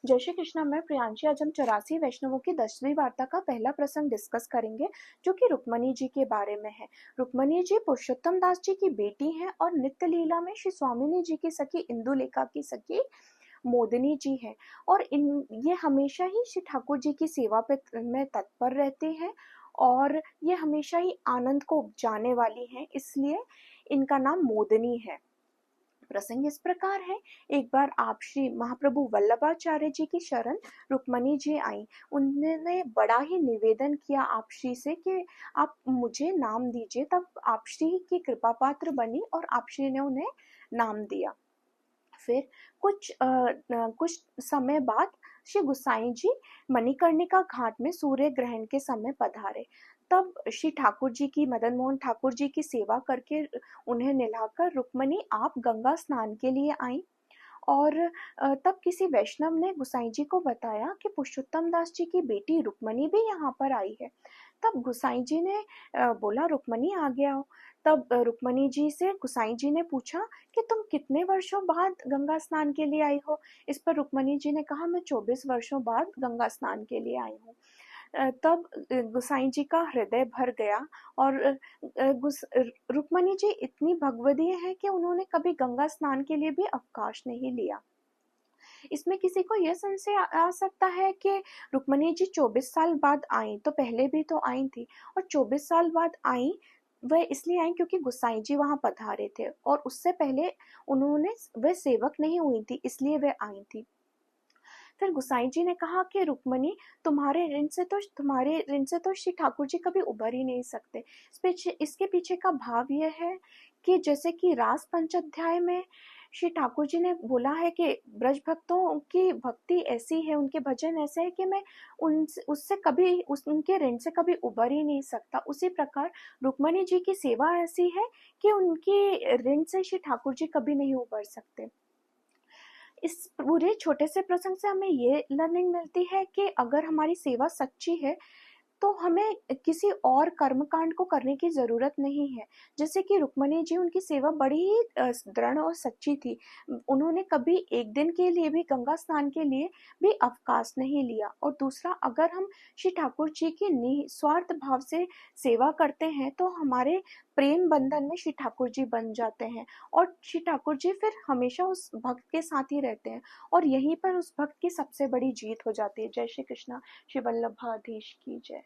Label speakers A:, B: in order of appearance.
A: जय श्री कृष्णा। मैं प्रियांशी। आज हम 84 वैष्णवों की 10वीं वार्ता का पहला प्रसंग डिस्कस करेंगे, जो कि रुक्मणी जी के बारे में है। रुक्मणी जी पुरुषोत्तम दास जी की बेटी हैं और नित्य लीला में श्री स्वामिनी जी की सखी इंदुलेखा की सखी मोदिनी जी है। और ये हमेशा ही श्री ठाकुर जी की सेवा में तत्पर रहते हैं और ये हमेशा ही आनंद को उपजाने वाली हैं, इसलिए इनका नाम मोदिनी है। प्रसंग इस प्रकार है। एक बार आप श्री महाप्रभु वल्लभाचार्य जी की शरण रुक्मणी जी आई। उन्होंने बड़ा ही निवेदन किया आप श्री से कि आप मुझे नाम दीजिए। तब आप श्री की कृपा पात्र बनी और आप श्री ने उन्हें नाम दिया। फिर कुछ समय बाद श्री गुसाई जी मणिकर्णिका घाट में सूर्य ग्रहण के समय पधारे। तब श्री ठाकुर जी की मदन मोहन ठाकुर जी की सेवा करके उन्हें नहलाकर रुक्मणी आप गंगा स्नान के लिए आई। और तब किसी वैष्णव ने गुसाई जी को बताया कि पुरुषोत्तम दास जी की बेटी रुक्मणी भी यहाँ पर आई है। तब गुसाई जी ने बोला रुक्मणी आ गया हो। तब रुक्मणी जी से गुसाई जी ने पूछा कि तुम कितने वर्षों बाद गंगा स्नान के लिए आई हो। इस पर रुक्मणी जी ने कहा मैं 24 वर्षों बाद गंगा स्नान के लिए आई हूँ। तब गुसाई जी का हृदय भर गया और रुक्मणी जी इतनी भगवदीय है कि उन्होंने कभी गंगा स्नान के लिए भी अवकाश नहीं लिया। इसमें किसी को यह संशय आ सकता है कि रुक्मणी जी 24 साल बाद आई, तो पहले भी तो आई थी, और 24 साल बाद आई वह इसलिए आई क्योंकि गुसाई जी वहां पधारे थे और उससे पहले उन्होंने वह सेवक नहीं हुई थी, इसलिए वह आई थी। फिर गुसाई जी ने कहा कि रुक्मणी तुम्हारे ऋण से तो श्री ठाकुर जी कभी उबर ही नहीं सकते। इसके पीछे का भाव यह है कि जैसे कि रास पंचाध्याय में श्री ठाकुर जी ने बोला है कि ब्रज भक्तों की भक्ति ऐसी है, उनके भजन ऐसे है कि मैं उससे कभी उनके ऋण से कभी उबर ही नहीं सकता। उसी प्रकार रुक्मणी जी की सेवा ऐसी है कि उनकी ऋण से श्री ठाकुर जी कभी नहीं उबर सकते। इस पूरे छोटे से प्रसंग से हमें ये लर्निंग मिलती है कि अगर हमारी सेवा सच्ची है तो हमें किसी और कर्मकांड को करने की जरूरत नहीं है। जैसे कि रुक्मणी जी, उनकी सेवा बड़ी ही दृढ़ और सच्ची थी। उन्होंने कभी एक दिन के लिए भी गंगा स्नान के लिए भी अवकाश नहीं लिया। और दूसरा, अगर हम श्री ठाकुर जी की निस्वार्थ भाव से सेवा करते हैं तो हमारे प्रेम बंधन में श्री ठाकुर जी बन जाते हैं और श्री ठाकुर जी फिर हमेशा उस भक्त के साथ ही रहते हैं और यहीं पर उस भक्त की सबसे बड़ी जीत हो जाती है। जय श्री कृष्णा। श्री वल्लभाधीश की जय।